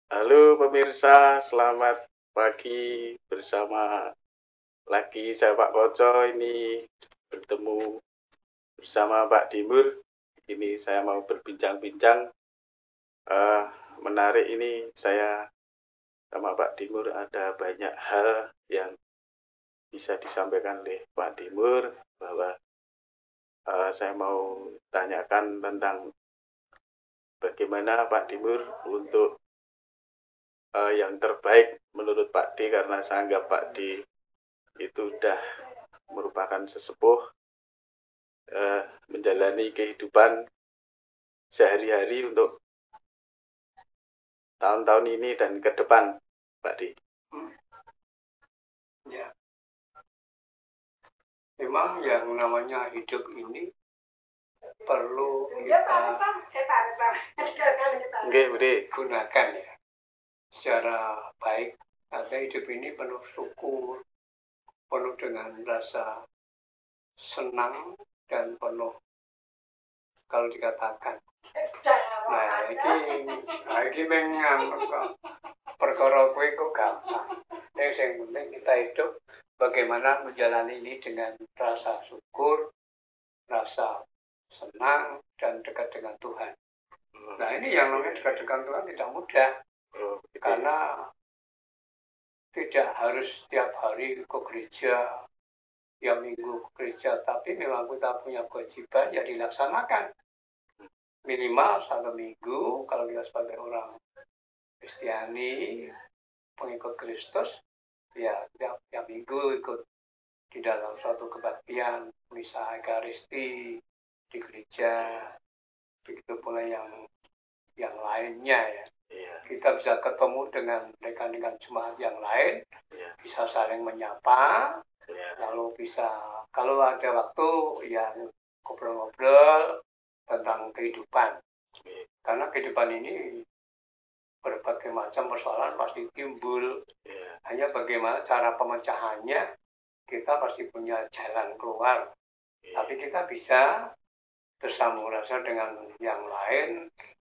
Halo pemirsa, selamat pagi bersama lagi saya Pak Koco ini bertemu bersama Pak Dimur. Ini saya mau berbincang-bincang menarik ini saya sama Pak Dimur ada banyak hal yang bisa disampaikan oleh Pak Dimur bahwa saya mau tanyakan tentang bagaimana Pak Dimur untuk yang terbaik menurut Pak D karena saya anggap Pak D itu sudah merupakan sesepuh menjalani kehidupan sehari-hari untuk tahun-tahun ini dan ke depan, Pak D. Ya, memang yang namanya hidup ini perlu kita gunakan ya secara baik. Karena hidup ini penuh syukur, penuh dengan rasa senang dan penuh kalau dikatakan. Iki mengan perkara kowe kok gampang. Yang penting kita hidup bagaimana menjalani ini dengan rasa syukur, rasa senang dan dekat dengan Tuhan. Nah ini yang namanya dekat dengan Tuhan tidak mudah karena tidak harus setiap hari ke gereja, tiap minggu ke gereja, tapi memang kita punya kewajiban ya dilaksanakan minimal 1 minggu kalau kita sebagai orang Kristiani pengikut Kristus ya tiap minggu ikut di dalam suatu kebaktian misa Ekaristi di gereja, begitu pula yang lainnya ya. Kita bisa ketemu dengan rekan-rekan jemaat yang lain, bisa saling menyapa, lalu bisa kalau ada waktu ya ngobrol-ngobrol tentang kehidupan. Karena kehidupan ini berbagai macam persoalan pasti timbul. Hanya bagaimana cara pemecahannya, kita pasti punya jalan keluar. Tapi kita bisa bersambung rasa dengan yang lain,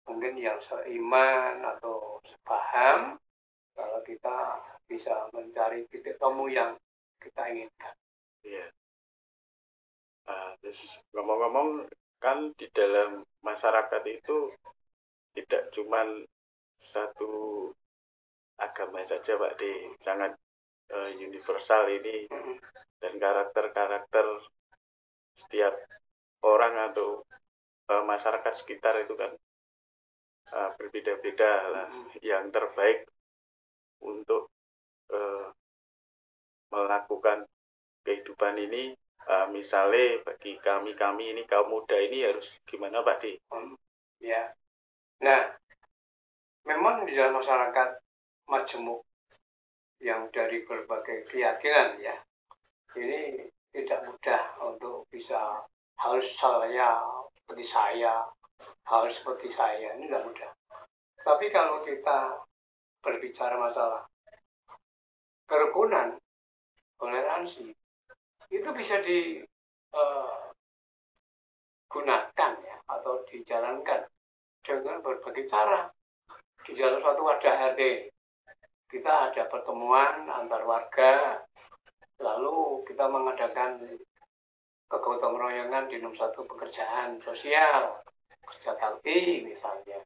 mungkin yang seiman atau sepaham, kalau kita bisa mencari titik temu yang kita inginkan. Terus ngomong-ngomong kan di dalam masyarakat itu tidak cuma satu agama saja Pak D, sangat universal ini dan karakter-karakter setiap orang atau masyarakat sekitar itu kan berbeda-beda lah. Yang terbaik untuk melakukan kehidupan ini misalnya bagi kami ini kaum muda ini harus gimana Pak D? Ya, nah memang di dalam masyarakat majemuk yang dari berbagai keyakinan ya, ini tidak mudah untuk bisa harus seperti saya, harus seperti saya, ini tidak mudah. Tapi kalau kita berbicara masalah kerukunan, toleransi, itu bisa digunakan ya atau dijalankan dengan berbagai cara. Di dalam suatu wadah RT, kita ada pertemuan antar warga, lalu kita mengadakan kegotong royongan di dalam satu pekerjaan sosial, kerja bakti misalnya.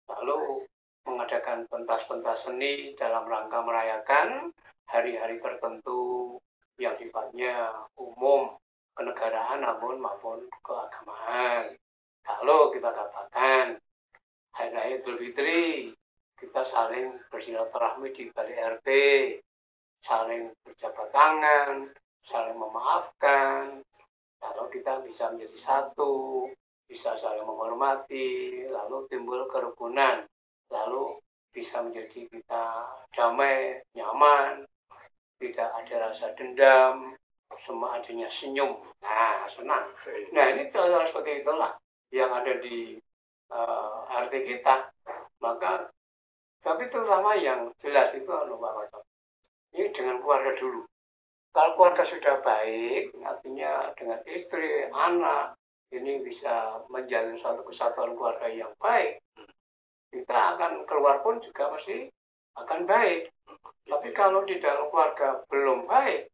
Lalu mengadakan pentas-pentas seni dalam rangka merayakan hari-hari tertentu yang sifatnya umum, kenegaraan maupun keagamaan. Kalau kita katakan Hari Raya Idul Fitri, kita saling bersilaturahmi di balai RT, saling berjabat tangan, saling memaafkan, lalu kita bisa menjadi satu, bisa saling menghormati, lalu timbul kerukunan, lalu bisa menjadi kita damai, nyaman, tidak ada rasa dendam, semua adanya senyum. Nah, senang. Nah, ini cara seperti itulah yang ada di RT kita. Maka, tapi terutama yang jelas itu Pak Kocok. Ini dengan keluarga dulu. Kalau keluarga sudah baik, artinya dengan istri, anak, ini bisa menjalin suatu kesatuan keluarga yang baik. kita akan keluar pun juga mesti akan baik. Tapi kalau di dalam keluarga belum baik,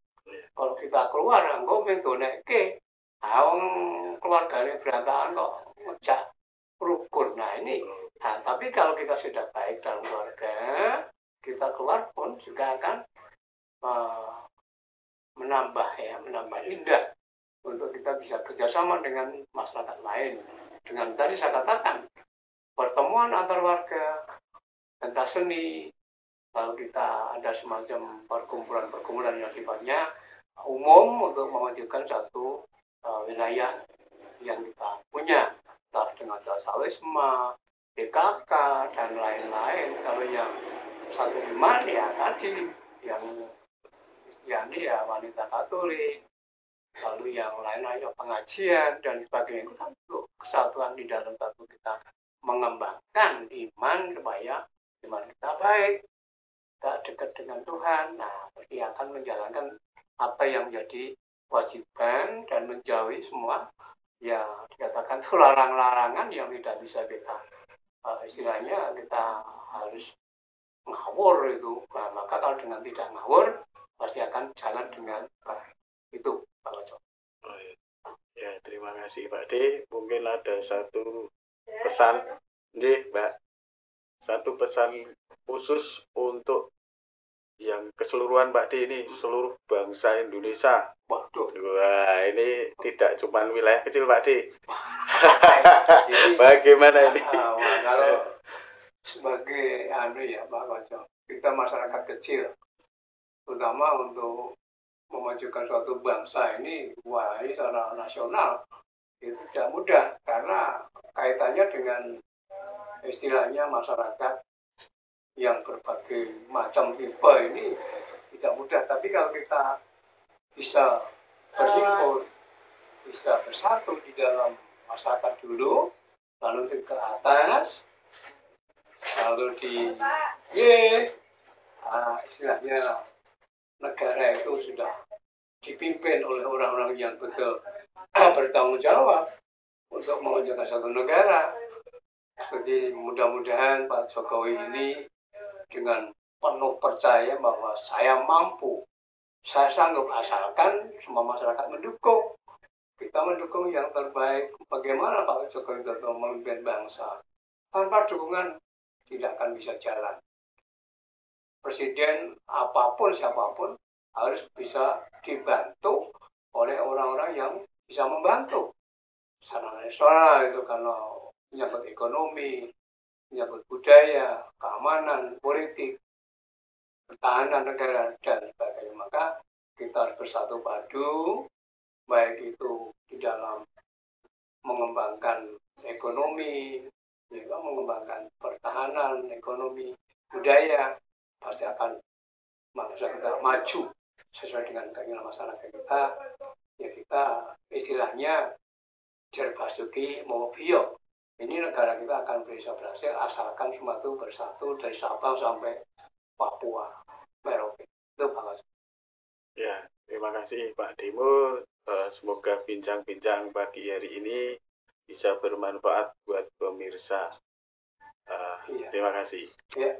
kalau kita keluar anggo pintu nekke, keluarganya berantakan kok ngejak rukun. Nah ini, tapi kalau kita sudah baik dalam keluarga, kita keluar pun juga akan menambah indah untuk kita bisa kerjasama dengan masyarakat lain. Dengan tadi saya katakan pertemuan antar warga, pentas seni, lalu kita ada semacam perkumpulan yang sifatnya umum untuk memajukan satu wilayah yang kita punya, entah dengan Sawisma, PKK, dan lain-lain. Kalau yang satu iman ya tadi, yang Kristiani ya wanita Katolik, lalu yang lain-lain pengajian dan sebagainya. Itu kan untuk kesatuan di dalam satu kita mengembangkan iman supaya iman kita baik, kita dekat dengan Tuhan. Nah, pasti akan menjalankan apa yang menjadi kewajiban dan menjauhi semua ya dikatakan itu larang-larangan yang tidak bisa kita istilahnya kita harus ngawur itu. Nah, maka kalau dengan tidak ngawur pasti akan jalan dengan baik. Itu Pak Ojo. Oh, ya, terima kasih Pak D. Mungkin ada satu pesan, Mbak. Satu pesan khusus untuk yang keseluruhan Pak D ini, seluruh bangsa Indonesia. Waduh. Wah, ini tidak cuma wilayah kecil Pak D. Bagaimana ini? Kalau sebagai Pak Ojo, kita masyarakat kecil, terutama untuk memajukan suatu bangsa ini, ini secara nasional itu tidak mudah karena kaitannya dengan istilahnya masyarakat yang berbagai macam tipe ini tidak mudah. Tapi kalau kita bisa berhimpun, bisa bersatu di dalam masyarakat dulu, lalu ke atas, lalu istilahnya negara itu sudah dipimpin oleh orang-orang yang betul bertanggung jawab untuk mewujudkan satu negara. Jadi mudah-mudahan Pak Jokowi ini dengan penuh percaya bahwa saya mampu, saya sanggup asalkan semua masyarakat mendukung. Kita mendukung yang terbaik. Bagaimana Pak Jokowi tetap memimpin bangsa? Tanpa dukungan tidak akan bisa jalan. Presiden apapun siapapun harus bisa dibantu oleh orang-orang yang bisa membantu. Secara nasional itu kalau menyangkut ekonomi, menyangkut budaya, keamanan, politik, pertahanan negara, dan sebagainya. Maka kita harus bersatu padu, baik itu di dalam mengembangkan ekonomi, juga mengembangkan pertahanan, ekonomi, budaya, pasti akan bangsa kita maju sesuai dengan keinginan masyarakat kita. Ya kita istilahnya Jerbasuki Mobio. Ini negara kita akan bisa berhasil asalkan semua itu bersatu dari Sabang sampai Papua, Merauke. Itu Pak. Ya, terima kasih Pak Dimur. Semoga bincang-bincang pagi hari ini bisa bermanfaat buat pemirsa. Terima kasih. Ya.